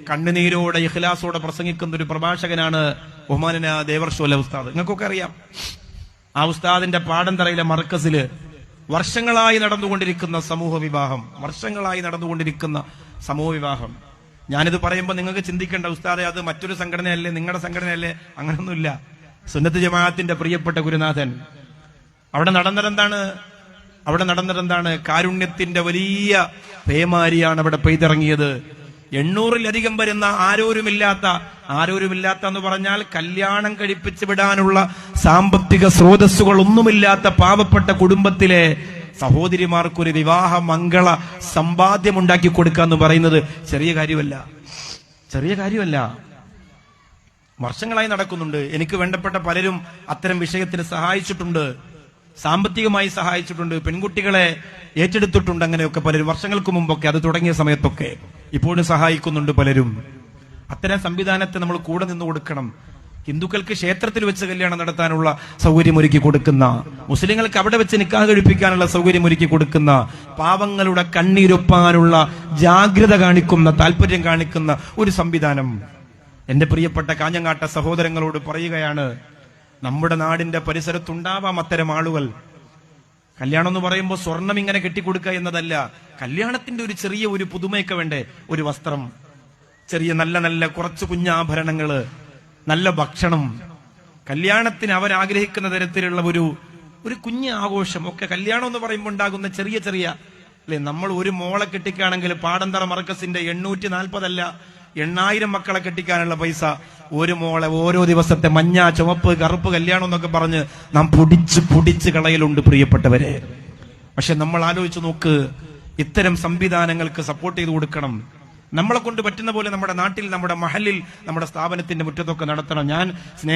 കണ്ണുനീരോടെ ഇഖ്ലാസോടെ പ്രസംഗിക്കുന്ന ഒരു പ്രഭാഷകനാണ് ബഹുമാനനായ ദേവർഷോല ഉസ്താദ്. നിങ്ങൾക്കൊക്കെ അറിയാം, ആ ഉസ്താദിന്റെ പാടന്തറയിലെ മർക്കസില് വർഷങ്ങളായി നടന്നുകൊണ്ടിരിക്കുന്ന സമൂഹ വിവാഹം. ഞാനിത് പറയുമ്പോൾ നിങ്ങൾക്ക് ചിന്തിക്കേണ്ട, ഉസ്താദെ അത് മറ്റൊരു സംഘടനയല്ലേ, നിങ്ങളുടെ സംഘടനയല്ലേ? അങ്ങനൊന്നുമില്ല. സുന്നത്ത് ജമാഅത്തിന്റെ പ്രിയപ്പെട്ട ഗുരുനാഥൻ അവിടെ നടന്നതെന്താണ്? കാരുണ്യത്തിന്റെ വലിയ പേമാരിയാണ് അവിടെ പെയ്തിറങ്ങിയത്. 800-ലധികം വരുന്ന ആരോരുമില്ലാത്ത എന്ന് പറഞ്ഞാൽ കല്യാണം കഴിപ്പിച്ച് വിടാനുള്ള സാമ്പത്തിക സ്രോതസ്സുകൾ ഒന്നുമില്ലാത്ത പാവപ്പെട്ട കുടുംബത്തിലെ സഹോദരിമാർക്കൊരു വിവാഹ മംഗള സമ്പാദ്യം ഉണ്ടാക്കി കൊടുക്കുക എന്ന് പറയുന്നത് ചെറിയ കാര്യമല്ല. വർഷങ്ങളായി നടക്കുന്നുണ്ട്. എനിക്ക് വേണ്ടപ്പെട്ട പലരും അത്തരം വിഷയത്തിൽ സഹായിച്ചിട്ടുണ്ട്, സാമ്പത്തികമായി സഹായിച്ചിട്ടുണ്ട്, പെൺകുട്ടികളെ ഏറ്റെടുത്തിട്ടുണ്ട്. അങ്ങനെയൊക്കെ പലരും വർഷങ്ങൾക്ക് മുമ്പൊക്കെ, അത് തുടങ്ങിയ സമയത്തൊക്കെ ഇപ്പോഴും സഹായിക്കുന്നുണ്ട് പലരും. അത്തരം സംവിധാനത്തെ നമ്മൾ കൂടെ നിന്ന് കൊടുക്കണം. ഹിന്ദുക്കൾക്ക് ക്ഷേത്രത്തിൽ വെച്ച് കല്യാണം നടത്താനുള്ള സൗകര്യമൊരുക്കി കൊടുക്കുന്ന, മുസ്ലിങ്ങൾക്ക് അവിടെ വെച്ച് നിക്കാഹ് കഴിപ്പിക്കാനുള്ള സൗകര്യമൊരുക്കി കൊടുക്കുന്ന, പാവങ്ങളുടെ കണ്ണീരൊപ്പാനുള്ള ജാഗ്രത കാണിക്കുന്ന, താല്പര്യം കാണിക്കുന്ന ഒരു സംവിധാനം. എന്റെ പ്രിയപ്പെട്ട കാഞ്ഞങ്ങാട്ട സഹോദരങ്ങളോട് പറയുകയാണ്, നമ്മുടെ നാടിന്റെ പരിസരത്തുണ്ടാവാം അത്തരം ആളുകൾ. കല്യാണം എന്ന് പറയുമ്പോൾ സ്വർണം ഇങ്ങനെ കെട്ടിക്കൊടുക്കുക എന്നതല്ല. കല്യാണത്തിന്റെ ഒരു ചെറിയ ഒരു പുതുമയൊക്കെ വേണ്ടേ? ഒരു വസ്ത്രം, ചെറിയ നല്ല കുറച്ച് കുഞ്ഞാഭരണങ്ങള്, നല്ല ഭക്ഷണം, കല്യാണത്തിന് അവരാഗ്രഹിക്കുന്ന തരത്തിലുള്ള ഒരു കുഞ്ഞ് ആഘോഷം ഒക്കെ കല്യാണം എന്ന് പറയുമ്പോൾ ഉണ്ടാകുന്ന ചെറിയ അല്ലെ? നമ്മൾ ഒരു മോളെ കെട്ടിക്കാണെങ്കിൽ പാടന്തറ മർക്കസിന്റെ 840 അല്ല 8000 മക്കളെ കെട്ടിക്കാനുള്ള പൈസ ഒരു മോളെ ഓരോ ദിവസത്തെ മഞ്ഞ, ചുവപ്പ്, കറുപ്പ് കല്യാണം എന്നൊക്കെ പറഞ്ഞ് നാം പൊടിച്ച് കളയലുണ്ട് പ്രിയപ്പെട്ടവരെ. പക്ഷെ നമ്മൾ ആലോചിച്ച് നോക്ക്, ഇത്തരം സംവിധാനങ്ങൾക്ക് സപ്പോർട്ട് ചെയ്ത് കൊടുക്കണം. നമ്മളെ കൊണ്ട് പറ്റുന്ന പോലെ നമ്മുടെ നാട്ടിൽ, നമ്മുടെ മഹലിൽ, നമ്മുടെ സ്ഥാപനത്തിന്റെ മുറ്റത്തൊക്കെ നടത്തണം. ഞാൻ